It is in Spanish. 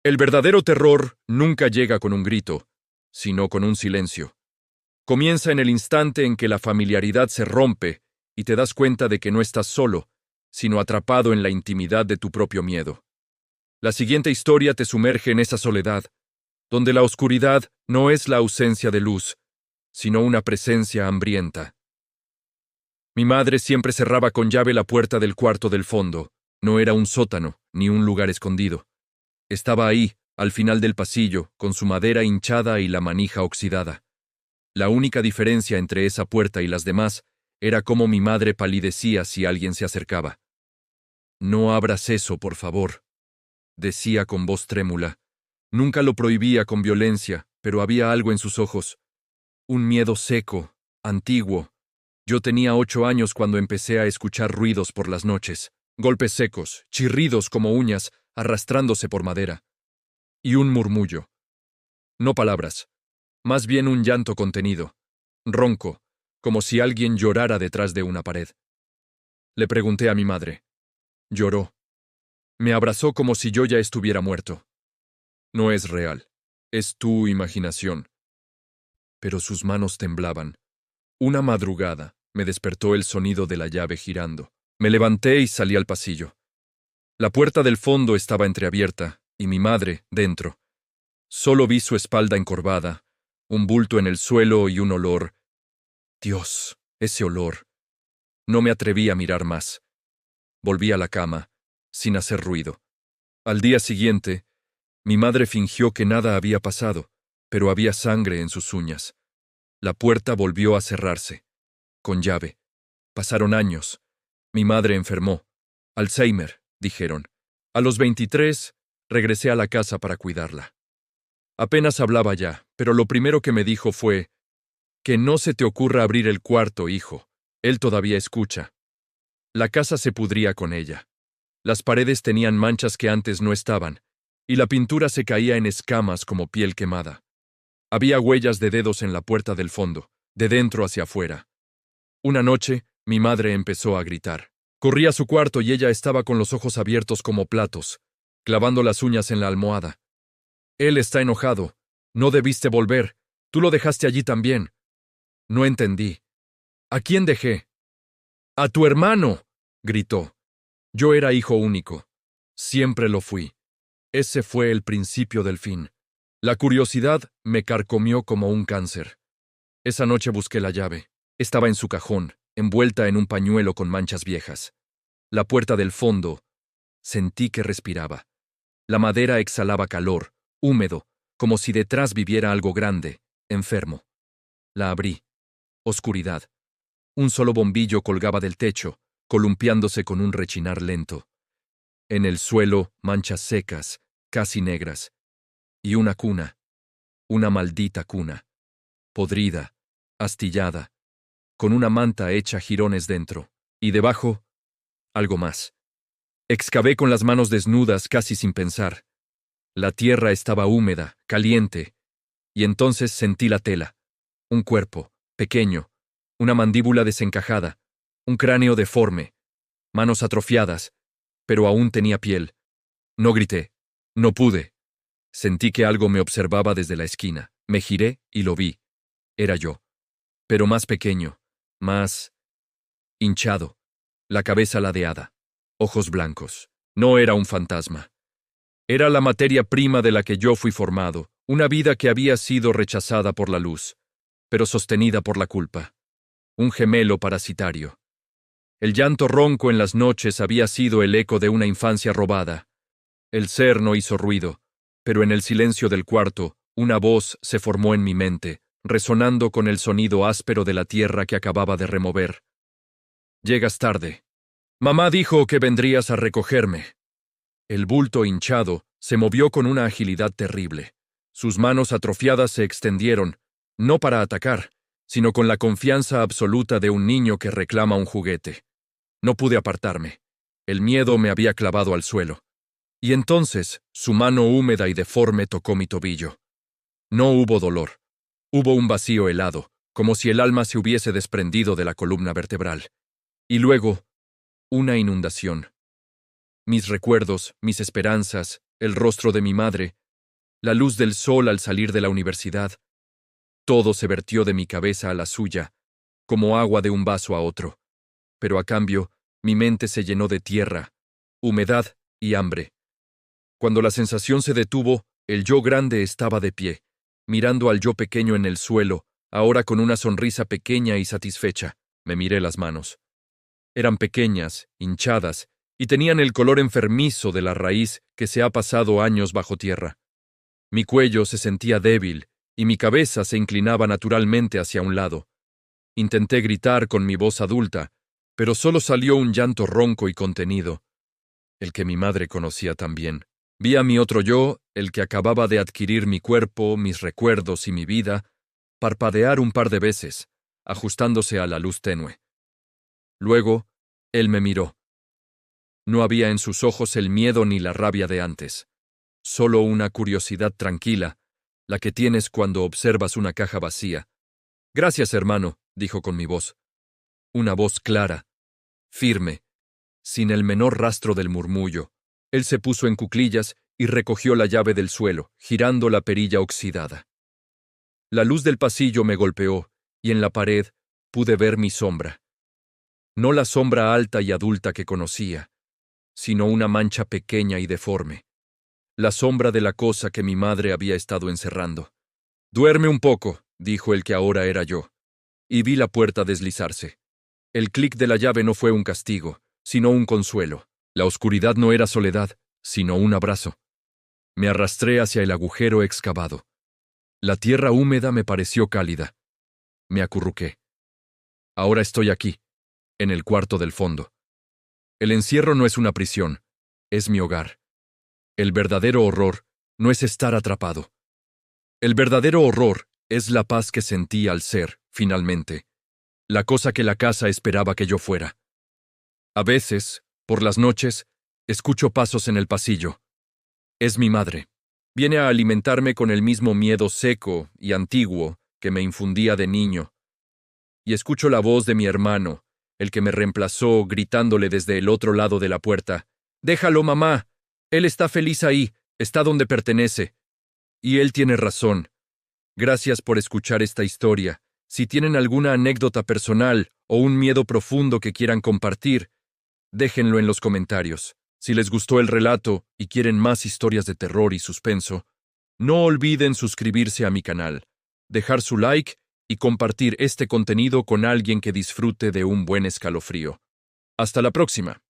El verdadero terror nunca llega con un grito, sino con un silencio. Comienza en el instante en que la familiaridad se rompe y te das cuenta de que no estás solo, sino atrapado en la intimidad de tu propio miedo. La siguiente historia te sumerge en esa soledad, donde la oscuridad no es la ausencia de luz, sino una presencia hambrienta. Mi madre siempre cerraba con llave la puerta del cuarto del fondo. No era un sótano, ni un lugar escondido. Estaba ahí, al final del pasillo, con su madera hinchada y la manija oxidada. La única diferencia entre esa puerta y las demás era cómo mi madre palidecía si alguien se acercaba. «No abras eso, por favor», decía con voz trémula. Nunca lo prohibía con violencia, pero había algo en sus ojos. Un miedo seco, antiguo. Yo tenía 8 años cuando empecé a escuchar ruidos por las noches. Golpes secos, chirridos como uñas, arrastrándose por madera. Y un murmullo. No palabras, más bien un llanto contenido, ronco, como si alguien llorara detrás de una pared. Le pregunté a mi madre. Lloró. Me abrazó como si yo ya estuviera muerto. No es real, es tu imaginación. Pero sus manos temblaban. Una madrugada me despertó el sonido de la llave girando. Me levanté y salí al pasillo. La puerta del fondo estaba entreabierta, y mi madre, dentro. Solo vi su espalda encorvada, un bulto en el suelo y un olor. Dios, ese olor. No me atreví a mirar más. Volví a la cama, sin hacer ruido. Al día siguiente, mi madre fingió que nada había pasado, pero había sangre en sus uñas. La puerta volvió a cerrarse, con llave. Pasaron años. Mi madre enfermó. Alzheimer, dijeron. A los 23, regresé a la casa para cuidarla. Apenas hablaba ya, pero lo primero que me dijo fue: «Que no se te ocurra abrir el cuarto, hijo. Él todavía escucha». La casa se pudría con ella. Las paredes tenían manchas que antes no estaban, y la pintura se caía en escamas como piel quemada. Había huellas de dedos en la puerta del fondo, de dentro hacia afuera. Una noche, mi madre empezó a gritar. Corrí a su cuarto y ella estaba con los ojos abiertos como platos, clavando las uñas en la almohada. «Él está enojado. No debiste volver. Tú lo dejaste allí también». No entendí. «¿A quién dejé?» «A tu hermano», gritó. Yo era hijo único. Siempre lo fui. Ese fue el principio del fin. La curiosidad me carcomió como un cáncer. Esa noche busqué la llave. Estaba en su cajón, envuelta en un pañuelo con manchas viejas. La puerta del fondo. Sentí que respiraba. La madera exhalaba calor, húmedo, como si detrás viviera algo grande, enfermo. La abrí. Oscuridad. Un solo bombillo colgaba del techo, columpiándose con un rechinar lento. En el suelo, manchas secas, casi negras. Y una cuna. Una maldita cuna. Podrida, astillada, con una manta hecha jirones dentro. Y debajo, algo más. Excavé con las manos desnudas casi sin pensar. La tierra estaba húmeda, caliente, y entonces sentí la tela. Un cuerpo, pequeño, una mandíbula desencajada, un cráneo deforme, manos atrofiadas, pero aún tenía piel. No grité, no pude. Sentí que algo me observaba desde la esquina. Me giré y lo vi. Era yo, pero más pequeño, más hinchado, la cabeza ladeada, ojos blancos. No era un fantasma. Era la materia prima de la que yo fui formado, una vida que había sido rechazada por la luz, pero sostenida por la culpa. Un gemelo parasitario. El llanto ronco en las noches había sido el eco de una infancia robada. El ser no hizo ruido, pero en el silencio del cuarto, una voz se formó en mi mente, resonando con el sonido áspero de la tierra que acababa de remover. «Llegas tarde. Mamá dijo que vendrías a recogerme». El bulto hinchado se movió con una agilidad terrible. Sus manos atrofiadas se extendieron, no para atacar, sino con la confianza absoluta de un niño que reclama un juguete. No pude apartarme. El miedo me había clavado al suelo. Y entonces, su mano húmeda y deforme tocó mi tobillo. No hubo dolor. Hubo un vacío helado, como si el alma se hubiese desprendido de la columna vertebral. Y luego, una inundación. Mis recuerdos, mis esperanzas, el rostro de mi madre, la luz del sol al salir de la universidad. Todo se vertió de mi cabeza a la suya, como agua de un vaso a otro. Pero a cambio, mi mente se llenó de tierra, humedad y hambre. Cuando la sensación se detuvo, el yo grande estaba de pie, mirando al yo pequeño en el suelo, ahora con una sonrisa pequeña y satisfecha. Me miré las manos. Eran pequeñas, hinchadas, y tenían el color enfermizo de la raíz que se ha pasado años bajo tierra. Mi cuello se sentía débil, y mi cabeza se inclinaba naturalmente hacia un lado. Intenté gritar con mi voz adulta, pero solo salió un llanto ronco y contenido, el que mi madre conocía también. Vi a mi otro yo, el que acababa de adquirir mi cuerpo, mis recuerdos y mi vida, parpadear un par de veces, ajustándose a la luz tenue. Luego, él me miró. No había en sus ojos el miedo ni la rabia de antes, solo una curiosidad tranquila, la que tienes cuando observas una caja vacía. Gracias, hermano, dijo con mi voz. Una voz clara, firme, sin el menor rastro del murmullo. Él se puso en cuclillas y recogió la llave del suelo, girando la perilla oxidada. La luz del pasillo me golpeó, y en la pared pude ver mi sombra. No la sombra alta y adulta que conocía, sino una mancha pequeña y deforme. La sombra de la cosa que mi madre había estado encerrando. «Duerme un poco», dijo el que ahora era yo, y vi la puerta deslizarse. El clic de la llave no fue un castigo, sino un consuelo. La oscuridad no era soledad, sino un abrazo. Me arrastré hacia el agujero excavado. La tierra húmeda me pareció cálida. Me acurruqué. Ahora estoy aquí, en el cuarto del fondo. El encierro no es una prisión, es mi hogar. El verdadero horror no es estar atrapado. El verdadero horror es la paz que sentí al ser, finalmente, la cosa que la casa esperaba que yo fuera. A veces, por las noches, escucho pasos en el pasillo. Es mi madre. Viene a alimentarme con el mismo miedo seco y antiguo que me infundía de niño. Y escucho la voz de mi hermano, el que me reemplazó, gritándole desde el otro lado de la puerta. «Déjalo, mamá. Él está feliz ahí, está donde pertenece». Y él tiene razón. Gracias por escuchar esta historia. Si tienen alguna anécdota personal o un miedo profundo que quieran compartir, déjenlo en los comentarios. Si les gustó el relato y quieren más historias de terror y suspenso, no olviden suscribirse a mi canal, dejar su like y compartir este contenido con alguien que disfrute de un buen escalofrío. Hasta la próxima.